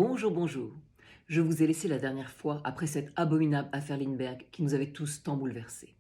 Bonjour, bonjour. Je vous ai laissé la dernière fois après cette abominable affaire Lindbergh qui nous avait tous tant bouleversés.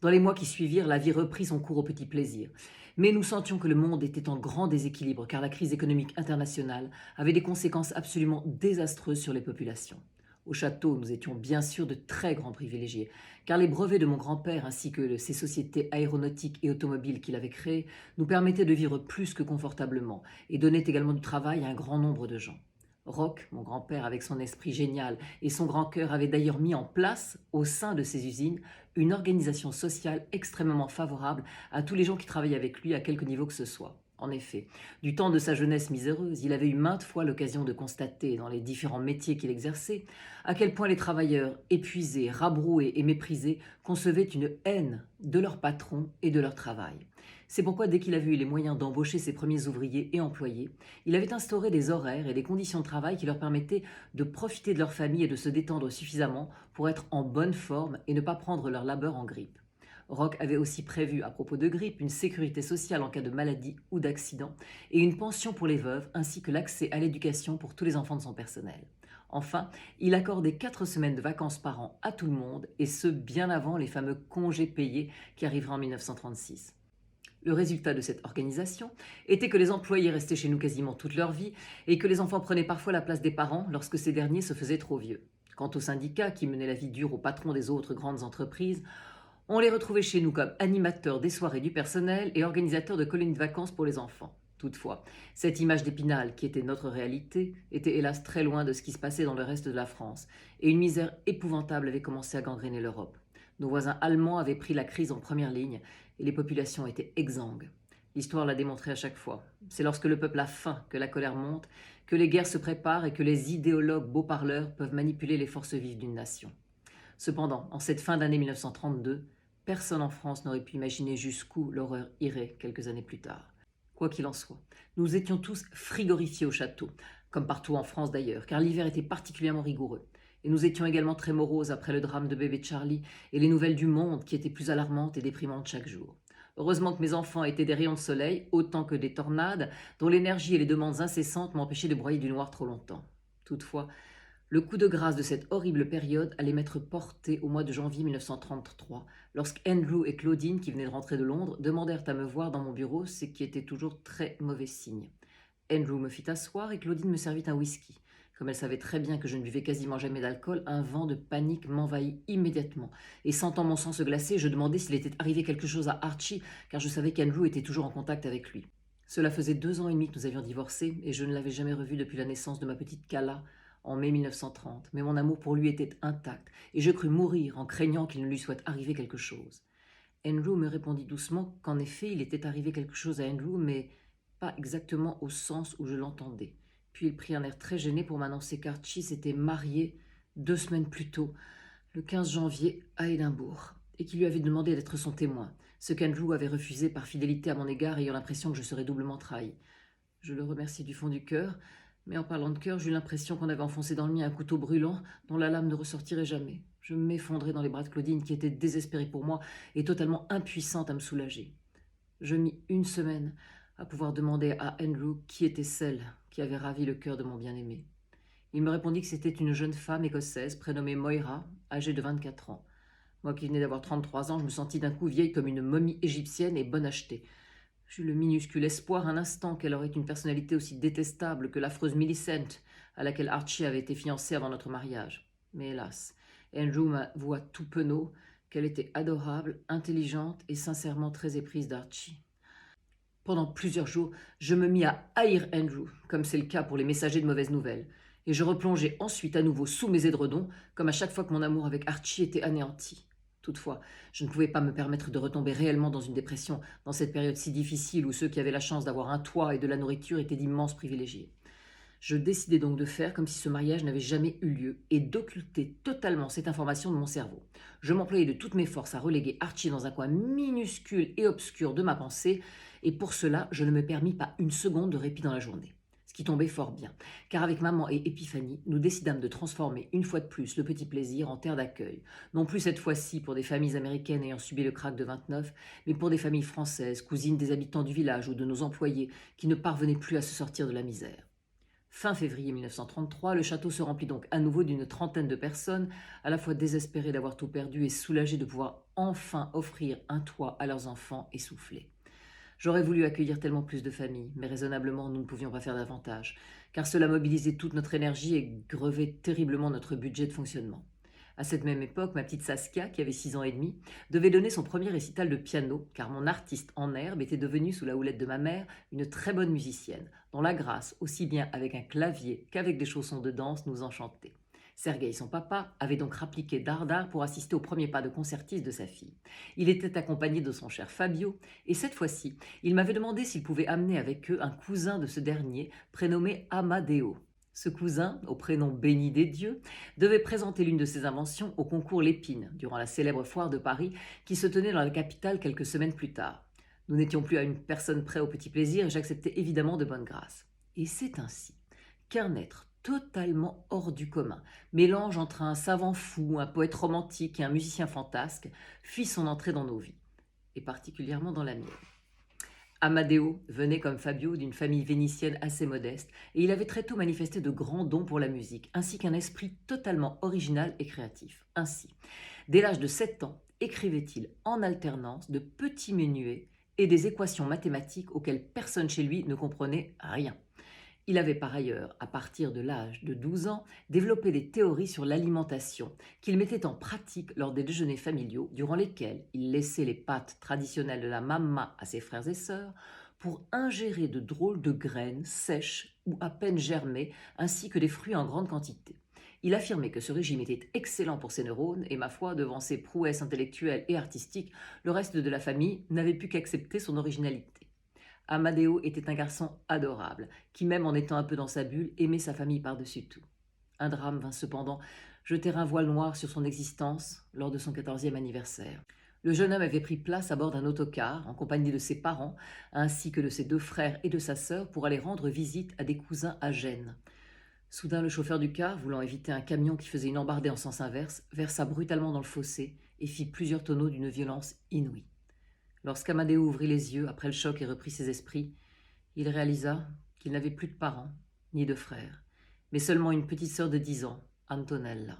Dans les mois qui suivirent, la vie reprit son cours au petit plaisir. Mais nous sentions que le monde était en grand déséquilibre car la crise économique internationale avait des conséquences absolument désastreuses sur les populations. Au château, nous étions bien sûr de très grands privilégiés, car les brevets de mon grand-père ainsi que ces sociétés aéronautiques et automobiles qu'il avait créées nous permettaient de vivre plus que confortablement et donnaient également du travail à un grand nombre de gens. Roch, mon grand-père, avec son esprit génial et son grand cœur, avait d'ailleurs mis en place, au sein de ses usines, une organisation sociale extrêmement favorable à tous les gens qui travaillaient avec lui à quelque niveau que ce soit. En effet, du temps de sa jeunesse miséreuse, il avait eu maintes fois l'occasion de constater, dans les différents métiers qu'il exerçait, à quel point les travailleurs, épuisés, rabroués et méprisés, concevaient une haine de leur patron et de leur travail. C'est pourquoi, dès qu'il avait eu les moyens d'embaucher ses premiers ouvriers et employés, il avait instauré des horaires et des conditions de travail qui leur permettaient de profiter de leur famille et de se détendre suffisamment pour être en bonne forme et ne pas prendre leur labeur en grippe. Roch avait aussi prévu, à propos de grippe, une sécurité sociale en cas de maladie ou d'accident et une pension pour les veuves ainsi que l'accès à l'éducation pour tous les enfants de son personnel. Enfin, il accordait 4 semaines de vacances par an à tout le monde et ce, bien avant les fameux congés payés qui arriveraient en 1936. Le résultat de cette organisation était que les employés restaient chez nous quasiment toute leur vie et que les enfants prenaient parfois la place des parents lorsque ces derniers se faisaient trop vieux. Quant aux syndicats qui menaient la vie dure aux patrons des autres grandes entreprises, on les retrouvait chez nous comme animateurs des soirées du personnel et organisateurs de colonies de vacances pour les enfants. Toutefois, cette image d'Épinal, qui était notre réalité, était hélas très loin de ce qui se passait dans le reste de la France, et une misère épouvantable avait commencé à gangréner l'Europe. Nos voisins allemands avaient pris la crise en première ligne, et les populations étaient exsangues. L'histoire l'a démontré à chaque fois. C'est lorsque le peuple a faim que la colère monte, que les guerres se préparent et que les idéologues beaux-parleurs peuvent manipuler les forces vives d'une nation. Cependant, en cette fin d'année 1932, personne en France n'aurait pu imaginer jusqu'où l'horreur irait quelques années plus tard. Quoi qu'il en soit, nous étions tous frigorifiés au château, comme partout en France d'ailleurs, car l'hiver était particulièrement rigoureux. Et nous étions également très moroses après le drame de bébé Charlie et les nouvelles du monde qui étaient plus alarmantes et déprimantes chaque jour. Heureusement que mes enfants étaient des rayons de soleil, autant que des tornades, dont l'énergie et les demandes incessantes m'empêchaient de broyer du noir trop longtemps. Toutefois, le coup de grâce de cette horrible période allait m'être porté au mois de janvier 1933, lorsque Andrew et Claudine, qui venaient de rentrer de Londres, demandèrent à me voir dans mon bureau, ce qui était toujours très mauvais signe. Andrew me fit asseoir et Claudine me servit un whisky. Comme elle savait très bien que je ne buvais quasiment jamais d'alcool, un vent de panique m'envahit immédiatement. Et sentant mon sang se glacer, je demandai s'il était arrivé quelque chose à Archie, car je savais qu'Andrew était toujours en contact avec lui. Cela faisait 2 ans et demi que nous avions divorcé, et je ne l'avais jamais revu depuis la naissance de ma petite Kala, en mai 1930, mais mon amour pour lui était intact, et je crus mourir en craignant qu'il ne lui soit arrivé quelque chose. Andrew me répondit doucement qu'en effet il était arrivé quelque chose à Andrew, mais pas exactement au sens où je l'entendais. Puis il prit un air très gêné pour m'annoncer qu'Archie s'était marié 2 semaines plus tôt, le 15 janvier, à Édimbourg, et qu'il lui avait demandé d'être son témoin, ce qu'Andrew avait refusé par fidélité à mon égard, ayant l'impression que je serais doublement trahi. Je le remerciai du fond du cœur, mais en parlant de cœur, j'eus l'impression qu'on avait enfoncé dans le mien un couteau brûlant dont la lame ne ressortirait jamais. Je m'effondrai dans les bras de Claudine qui était désespérée pour moi et totalement impuissante à me soulager. Je mis 1 semaine à pouvoir demander à Andrew qui était celle qui avait ravi le cœur de mon bien-aimé. Il me répondit que c'était une jeune femme écossaise prénommée Moira, âgée de 24 ans. Moi qui venais d'avoir 33 ans, je me sentis d'un coup vieille comme une momie égyptienne et bonne achetée. J'eus le minuscule espoir un instant qu'elle aurait une personnalité aussi détestable que l'affreuse Millicent à laquelle Archie avait été fiancé avant notre mariage. Mais hélas, Andrew m'avoua tout penaud qu'elle était adorable, intelligente et sincèrement très éprise d'Archie. Pendant plusieurs jours, je me mis à haïr Andrew, comme c'est le cas pour les messagers de mauvaises nouvelles, et je replongeai ensuite à nouveau sous mes édredons, comme à chaque fois que mon amour avec Archie était anéanti. Toutefois, je ne pouvais pas me permettre de retomber réellement dans une dépression, dans cette période si difficile où ceux qui avaient la chance d'avoir un toit et de la nourriture étaient d'immenses privilégiés. Je décidai donc de faire comme si ce mariage n'avait jamais eu lieu et d'occulter totalement cette information de mon cerveau. Je m'employais de toutes mes forces à reléguer Archie dans un coin minuscule et obscur de ma pensée, et pour cela, je ne me permis pas 1 seconde de répit dans la journée. Ce qui tombait fort bien, car avec maman et Épiphanie, nous décidâmes de transformer une fois de plus le petit plaisir en terre d'accueil, non plus cette fois-ci pour des familles américaines ayant subi le krach de 29, mais pour des familles françaises, cousines des habitants du village ou de nos employés qui ne parvenaient plus à se sortir de la misère. Fin février 1933, le château se remplit donc à nouveau d'une trentaine de personnes, à la fois désespérées d'avoir tout perdu et soulagées de pouvoir enfin offrir un toit à leurs enfants essoufflés. J'aurais voulu accueillir tellement plus de familles, mais raisonnablement, nous ne pouvions pas faire davantage, car cela mobilisait toute notre énergie et grevait terriblement notre budget de fonctionnement. À cette même époque, ma petite Saskia, qui avait 6 ans et demi, devait donner son premier récital de piano, car mon artiste en herbe était devenue, sous la houlette de ma mère, une très bonne musicienne, dont la grâce, aussi bien avec un clavier qu'avec des chaussons de danse, nous enchantait. Sergueï, son papa, avait donc rappliqué Dardar pour assister au premier pas de concertiste de sa fille. Il était accompagné de son cher Fabio, et cette fois-ci, il m'avait demandé s'il pouvait amener avec eux un cousin de ce dernier, prénommé Amadeo. Ce cousin, au prénom béni des dieux, devait présenter l'une de ses inventions au concours Lépine, durant la célèbre foire de Paris qui se tenait dans la capitale quelques semaines plus tard. Nous n'étions plus à une personne près au petit plaisir et j'acceptais évidemment de bonne grâce. Et c'est ainsi qu'un être totalement hors du commun, mélange entre un savant fou, un poète romantique et un musicien fantasque, fit son entrée dans nos vies, et particulièrement dans la mienne. Amadeo venait comme Fabio d'une famille vénitienne assez modeste et il avait très tôt manifesté de grands dons pour la musique, ainsi qu'un esprit totalement original et créatif. Ainsi, dès l'âge de 7 ans, écrivait-il en alternance de petits menuets et des équations mathématiques auxquelles personne chez lui ne comprenait rien. Il avait par ailleurs, à partir de l'âge de 12 ans, développé des théories sur l'alimentation qu'il mettait en pratique lors des déjeuners familiaux durant lesquels il laissait les pâtes traditionnelles de la mamma à ses frères et sœurs pour ingérer de drôles de graines sèches ou à peine germées ainsi que des fruits en grande quantité. Il affirmait que ce régime était excellent pour ses neurones et, ma foi, devant ses prouesses intellectuelles et artistiques, le reste de la famille n'avait pu qu'accepter son originalité. Amadeo était un garçon adorable, qui même en étant un peu dans sa bulle, aimait sa famille par-dessus tout. Un drame vint cependant jeter un voile noir sur son existence lors de son 14e anniversaire. Le jeune homme avait pris place à bord d'un autocar, en compagnie de ses parents, ainsi que de ses 2 frères et de sa sœur, pour aller rendre visite à des cousins à Gênes. Soudain, le chauffeur du car, voulant éviter un camion qui faisait une embardée en sens inverse, versa brutalement dans le fossé et fit plusieurs tonneaux d'une violence inouïe. Lorsqu'Amadeo ouvrit les yeux après le choc et reprit ses esprits, il réalisa qu'il n'avait plus de parents, ni de frères, mais seulement une petite sœur de 10 ans, Antonella.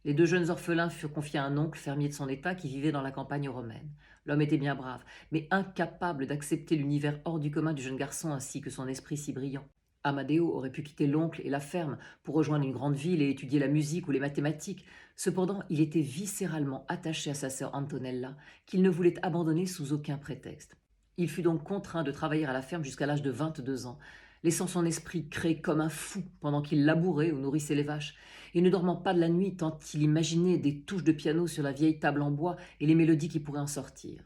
Les 2 jeunes orphelins furent confiés à un oncle fermier de son état qui vivait dans la campagne romaine. L'homme était bien brave, mais incapable d'accepter l'univers hors du commun du jeune garçon ainsi que son esprit si brillant. Amadeo aurait pu quitter l'oncle et la ferme pour rejoindre une grande ville et étudier la musique ou les mathématiques. Cependant, il était viscéralement attaché à sa sœur Antonella, qu'il ne voulait abandonner sous aucun prétexte. Il fut donc contraint de travailler à la ferme jusqu'à l'âge de 22 ans, laissant son esprit créer comme un fou pendant qu'il labourait ou nourrissait les vaches, et ne dormant pas de la nuit tant il imaginait des touches de piano sur la vieille table en bois et les mélodies qui pourraient en sortir.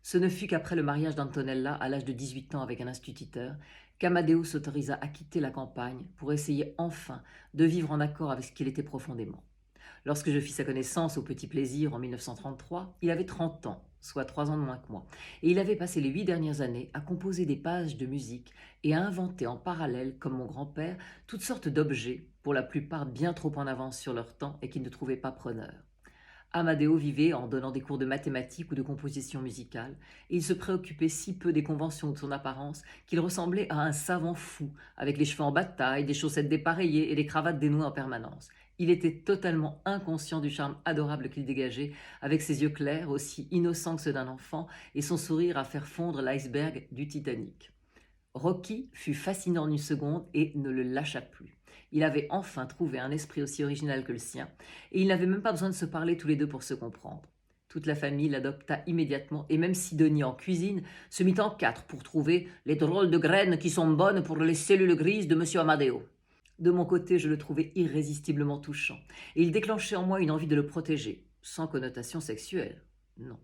Ce ne fut qu'après le mariage d'Antonella, à l'âge de 18 ans avec un instituteur, qu'Amadeo s'autorisa à quitter la campagne pour essayer enfin de vivre en accord avec ce qu'il était profondément. Lorsque je fis sa connaissance au Petit Plaisir en 1933, il avait 30 ans, soit 3 ans de moins que moi, et il avait passé les 8 dernières années à composer des pages de musique et à inventer en parallèle, comme mon grand-père, toutes sortes d'objets, pour la plupart bien trop en avance sur leur temps et qui ne trouvaient pas preneur. Amadeo vivait en donnant des cours de mathématiques ou de composition musicale, et il se préoccupait si peu des conventions de son apparence qu'il ressemblait à un savant fou, avec les cheveux en bataille, des chaussettes dépareillées et des cravates dénouées en permanence. Il était totalement inconscient du charme adorable qu'il dégageait, avec ses yeux clairs, aussi innocents que ceux d'un enfant, et son sourire à faire fondre l'iceberg du Titanic. Rocky fut fascinant en une seconde et ne le lâcha plus. Il avait enfin trouvé un esprit aussi original que le sien, et ils n'avaient même pas besoin de se parler tous les 2 pour se comprendre. Toute la famille l'adopta immédiatement, et même Sidonie en cuisine se mit en 4 pour trouver les drôles de graines qui sont bonnes pour les cellules grises de monsieur Amadeo. De mon côté, je le trouvais irrésistiblement touchant, et il déclenchait en moi une envie de le protéger, sans connotation sexuelle, non,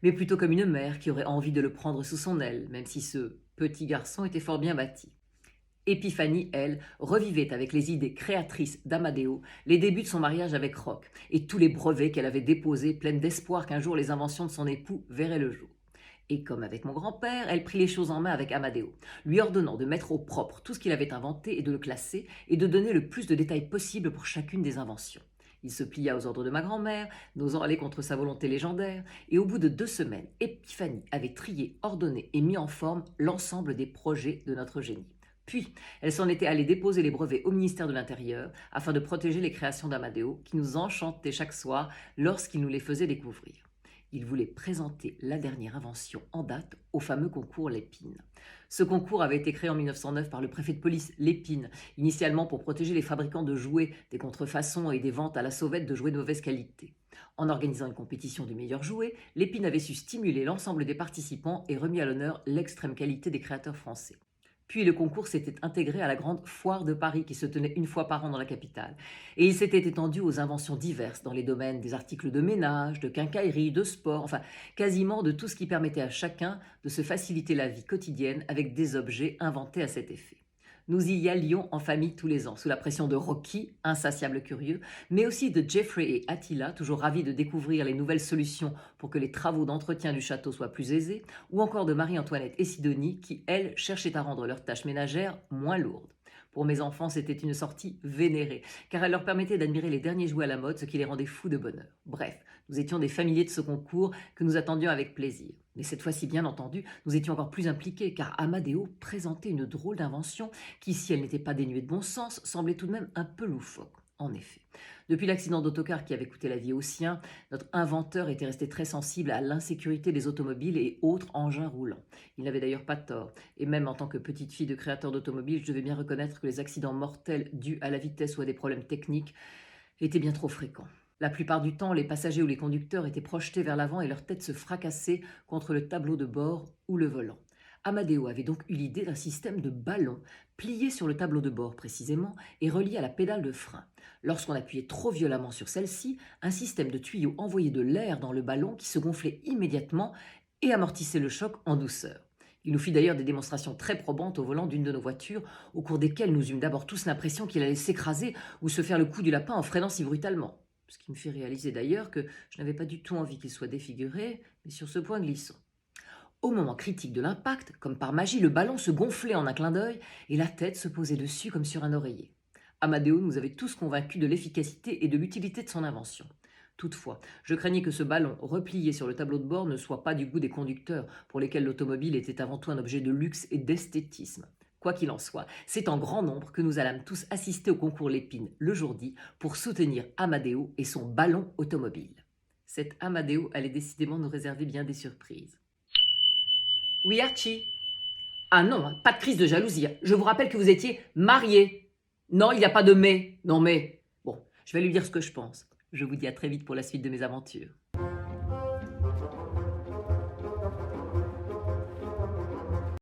mais plutôt comme une mère qui aurait envie de le prendre sous son aile, même si ce petit garçon était fort bien bâti. Épiphanie, elle, revivait avec les idées créatrices d'Amadeo les débuts de son mariage avec Roch et tous les brevets qu'elle avait déposés, pleine d'espoir qu'un jour les inventions de son époux verraient le jour. Et comme avec mon grand-père, elle prit les choses en main avec Amadeo, lui ordonnant de mettre au propre tout ce qu'il avait inventé et de le classer, et de donner le plus de détails possible pour chacune des inventions. Il se plia aux ordres de ma grand-mère, n'osant aller contre sa volonté légendaire, et au bout de 2 semaines, Épiphanie avait trié, ordonné et mis en forme l'ensemble des projets de notre génie. Puis, elle s'en était allée déposer les brevets au ministère de l'Intérieur afin de protéger les créations d'Amadeo qui nous enchantaient chaque soir lorsqu'il nous les faisait découvrir. Il voulait présenter la dernière invention en date au fameux concours Lépine. Ce concours avait été créé en 1909 par le préfet de police Lépine, initialement pour protéger les fabricants de jouets des contrefaçons et des ventes à la sauvette de jouets de mauvaise qualité. En organisant une compétition du meilleur jouet, Lépine avait su stimuler l'ensemble des participants et remis à l'honneur l'extrême qualité des créateurs français. Puis le concours s'était intégré à la grande foire de Paris qui se tenait une fois par an dans la capitale. Et il s'était étendu aux inventions diverses dans les domaines des articles de ménage, de quincaillerie, de sport, enfin quasiment de tout ce qui permettait à chacun de se faciliter la vie quotidienne avec des objets inventés à cet effet. Nous y allions en famille tous les ans, sous la pression de Rocky, insatiable curieux, mais aussi de Jeffrey et Attila, toujours ravis de découvrir les nouvelles solutions pour que les travaux d'entretien du château soient plus aisés, ou encore de Marie-Antoinette et Sidonie, qui, elles, cherchaient à rendre leurs tâches ménagères moins lourdes. Pour mes enfants, c'était une sortie vénérée, car elle leur permettait d'admirer les derniers jouets à la mode, ce qui les rendait fous de bonheur. Bref, nous étions des familiers de ce concours que nous attendions avec plaisir. Mais cette fois-ci, bien entendu, nous étions encore plus impliqués, car Amadeo présentait une drôle d'invention qui, si elle n'était pas dénuée de bon sens, semblait tout de même un peu loufoque. En effet, depuis l'accident d'autocar qui avait coûté la vie aux siens, notre inventeur était resté très sensible à l'insécurité des automobiles et autres engins roulants. Il n'avait d'ailleurs pas tort, et même en tant que petite fille de créateur d'automobiles, je devais bien reconnaître que les accidents mortels dus à la vitesse ou à des problèmes techniques étaient bien trop fréquents. La plupart du temps, les passagers ou les conducteurs étaient projetés vers l'avant et leur tête se fracassait contre le tableau de bord ou le volant. Amadeo avait donc eu l'idée d'un système de ballon plié sur le tableau de bord précisément et relié à la pédale de frein. Lorsqu'on appuyait trop violemment sur celle-ci, un système de tuyaux envoyait de l'air dans le ballon qui se gonflait immédiatement et amortissait le choc en douceur. Il nous fit d'ailleurs des démonstrations très probantes au volant d'une de nos voitures, au cours desquelles nous eûmes d'abord tous l'impression qu'il allait s'écraser ou se faire le coup du lapin en freinant si brutalement. Ce qui me fit réaliser d'ailleurs que je n'avais pas du tout envie qu'il soit défiguré, mais sur ce point glissant. Au moment critique de l'impact, comme par magie, le ballon se gonflait en un clin d'œil et la tête se posait dessus comme sur un oreiller. Amadeo nous avait tous convaincus de l'efficacité et de l'utilité de son invention. Toutefois, je craignais que ce ballon, replié sur le tableau de bord, ne soit pas du goût des conducteurs, pour lesquels l'automobile était avant tout un objet de luxe et d'esthétisme. Quoi qu'il en soit, c'est en grand nombre que nous allâmes tous assister au concours Lépine le jour dit pour soutenir Amadeo et son ballon automobile. Cet Amadeo allait décidément nous réserver bien des surprises. Oui, Archie? Ah non, hein, pas de crise de jalousie. Je vous rappelle que vous étiez mariés. Non, il n'y a pas de mais. Non mais. Bon, je vais lui dire ce que je pense. Je vous dis à très vite pour la suite de mes aventures.